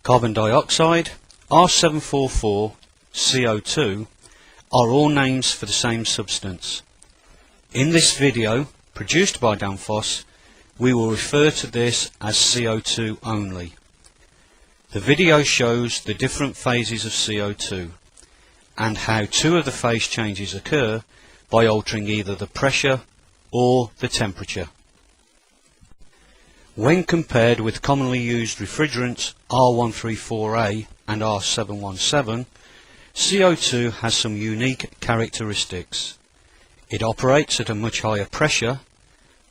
Carbon dioxide, R744, CO2 are all names for the same substance. In this video, produced by Danfoss, we will refer to this as CO2 only. The video shows the different phases of CO2 and how two of the phase changes occur by altering either the pressure or the temperature. When compared with commonly used refrigerants R134A and R717, CO2 has some unique characteristics. It operates at a much higher pressure,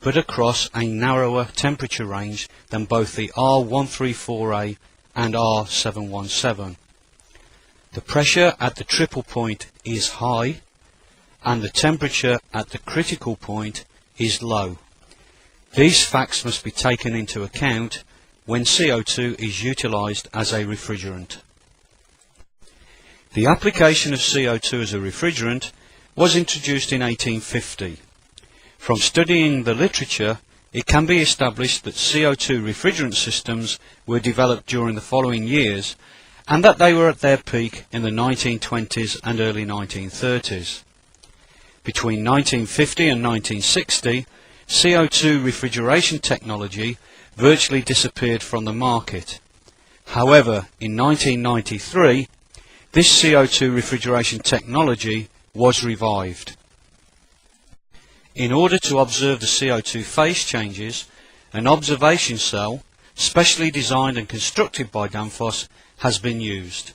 but across a narrower temperature range than both the R134A and R717. The pressure at the triple point is high, and the temperature at the critical point is low. These facts must be taken into account when CO2 is utilized as a refrigerant. The application of CO2 as a refrigerant was introduced in 1850. From studying the literature, it can be established that CO2 refrigerant systems were developed during the following years and that they were at their peak in the 1920s and early 1930s. Between 1950 and 1960, CO2 refrigeration technology virtually disappeared from the market. However, in 1993, this CO2 refrigeration technology was revived. In order to observe the CO2 phase changes, an observation cell, specially designed and constructed by Danfoss, has been used.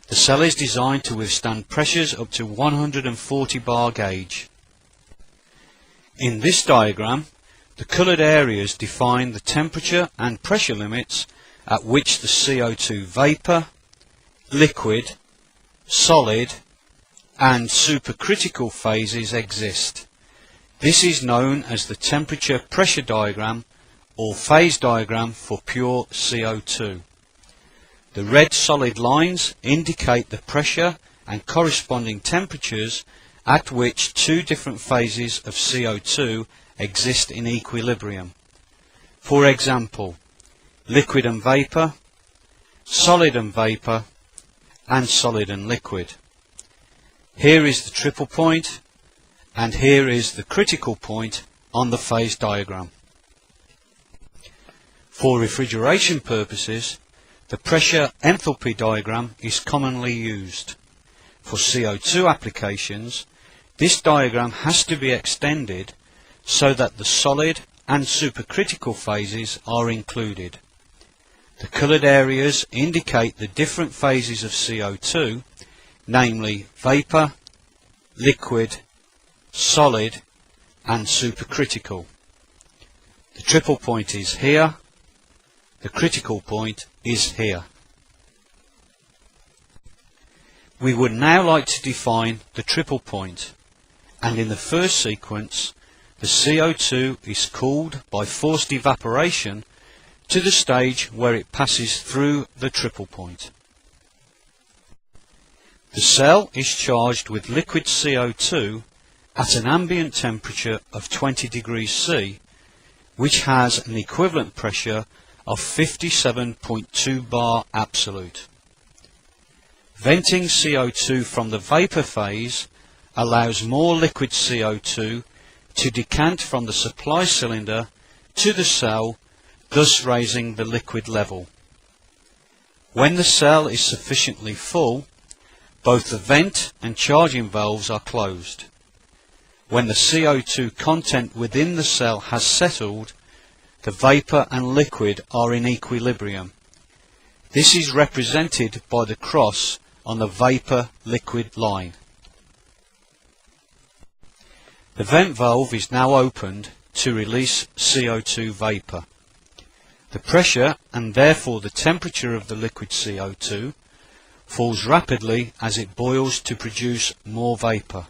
The cell is designed to withstand pressures up to 140 bar gauge. In this diagram, the coloured areas define the temperature and pressure limits at which the CO2 vapour, liquid, solid and supercritical phases exist. This is known as the temperature pressure diagram or phase diagram for pure CO2. The red solid lines indicate the pressure and corresponding temperatures at which two different phases of CO2 exist in equilibrium. For example, liquid and vapour, solid and vapour, and solid and liquid. Here is the triple point, and here is the critical point on the phase diagram. For refrigeration purposes, the pressure enthalpy diagram is commonly used. For CO2 applications, this diagram has to be extended so that the solid and supercritical phases are included. The coloured areas indicate the different phases of CO2, namely vapour, liquid, solid and supercritical. The triple point is here, the critical point is here. We would now like to define the triple point, and in the first sequence the CO2 is cooled by forced evaporation to the stage where it passes through the triple point. The cell is charged with liquid CO2 at an ambient temperature of 20 degrees C, which has an equivalent pressure of 57.2 bar absolute. Venting CO2 from the vapour phase allows more liquid CO2 to decant from the supply cylinder to the cell, thus raising the liquid level. When the cell is sufficiently full, both the vent and charging valves are closed. When the CO2 content within the cell has settled, the vapour and liquid are in equilibrium. This is represented by the cross on the vapour-liquid line. The vent valve is now opened to release CO2 vapour. The pressure and therefore the temperature of the liquid CO2 falls rapidly as it boils to produce more vapour.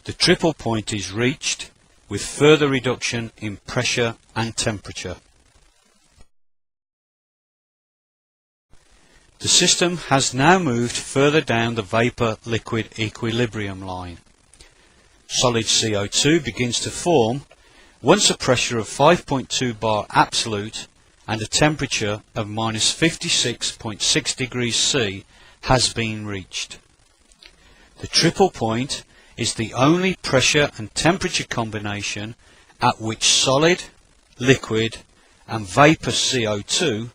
the triple point is reached with further reduction in pressure and temperature. The system has now moved further down the vapor-liquid equilibrium line. Solid CO2 begins to form once a pressure of 5.2 bar absolute and a temperature of minus 56.6 degrees C has been reached. The triple point is the only pressure and temperature combination at which solid, liquid and vapor CO2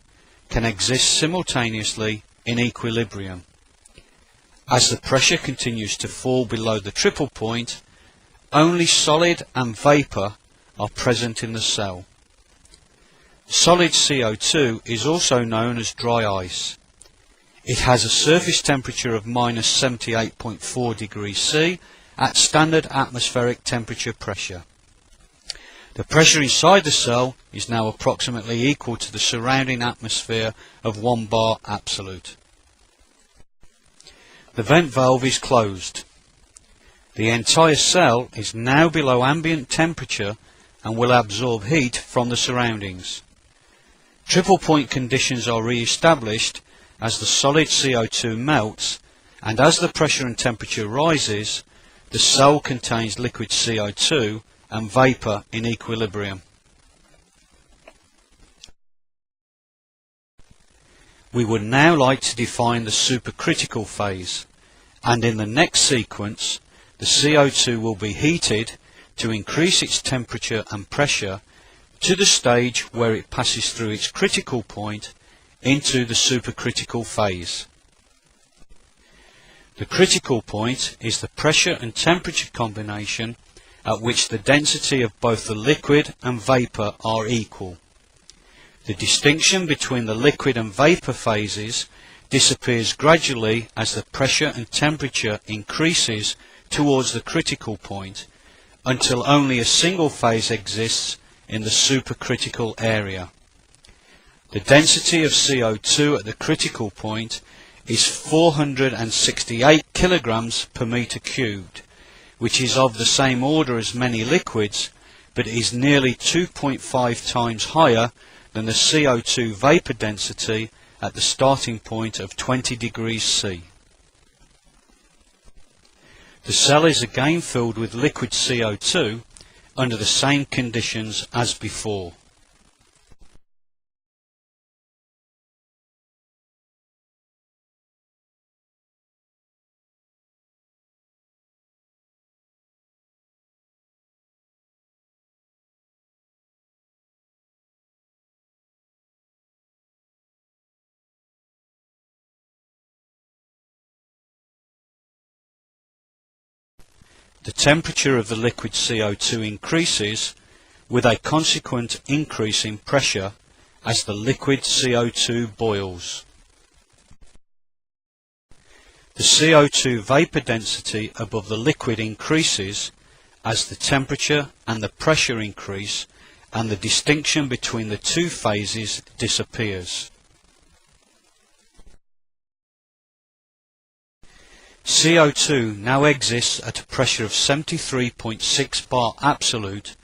can exist simultaneously in equilibrium. As the pressure continues to fall below the triple point, only solid and vapor are present in the cell. Solid CO2 is also known as dry ice. It has a surface temperature of minus 78.4 degrees C at standard atmospheric temperature pressure. The pressure inside the cell is now approximately equal to the surrounding atmosphere of 1 bar absolute. The vent valve is closed. The entire cell is now below ambient temperature and will absorb heat from the surroundings. Triple point conditions are re-established as the solid CO2 melts, and as the pressure and temperature rises, the cell contains liquid CO2 and vapor in equilibrium. We would now like to define the supercritical phase, and in the next sequence the CO2 will be heated to increase its temperature and pressure to the stage where it passes through its critical point into the supercritical phase. The critical point is the pressure and temperature combination at which the density of both the liquid and vapor are equal. The distinction between the liquid and vapor phases disappears gradually as the pressure and temperature increases towards the critical point until only a single phase exists in the supercritical area. The density of CO2 at the critical point is 468 kilograms per meter cubed, which is of the same order as many liquids, but is nearly 2.5 times higher than the CO2 vapor density at the starting point of 20 degrees C. The cell is again filled with liquid CO2 under the same conditions as before. The temperature of the liquid CO2 increases with a consequent increase in pressure as the liquid CO2 boils. The CO2 vapor density above the liquid increases as the temperature and the pressure increase, and the distinction between the two phases disappears. CO2 now exists at a pressure of 73.6 bar absolute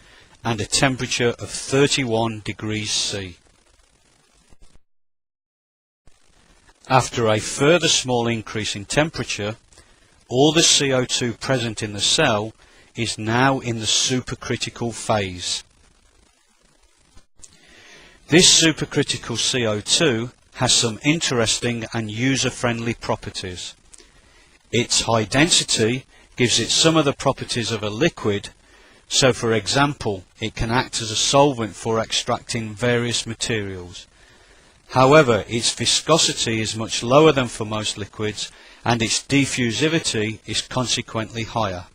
and a temperature of 31 degrees C. After a further small increase in temperature, all the CO2 present in the cell is now in the supercritical phase. This supercritical CO2 has some interesting and user-friendly properties. Its high density gives it some of the properties of a liquid, so for example it can act as a solvent for extracting various materials. However, its viscosity is much lower than for most liquids and its diffusivity is consequently higher.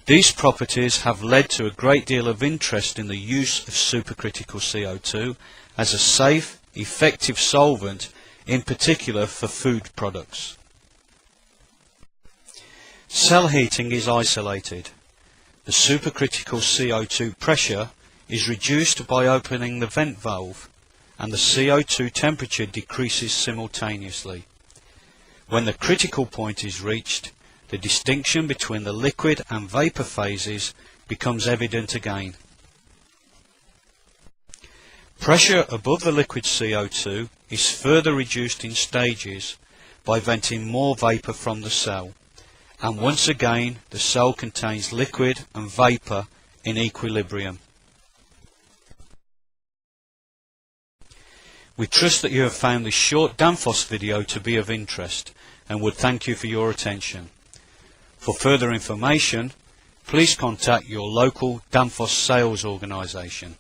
These properties have led to a great deal of interest in the use of supercritical CO2 as a safe, effective solvent, in particular for food products. Cell heating is isolated. The supercritical CO2 pressure is reduced by opening the vent valve, and the CO2 temperature decreases simultaneously. When the critical point is reached, the distinction between the liquid and vapour phases becomes evident again. Pressure above the liquid CO2 is further reduced in stages by venting more vapour from the cell, and once again the cell contains liquid and vapour in equilibrium. We trust that you have found this short Danfoss video to be of interest and would thank you for your attention. For further information, please contact your local Danfoss sales organisation.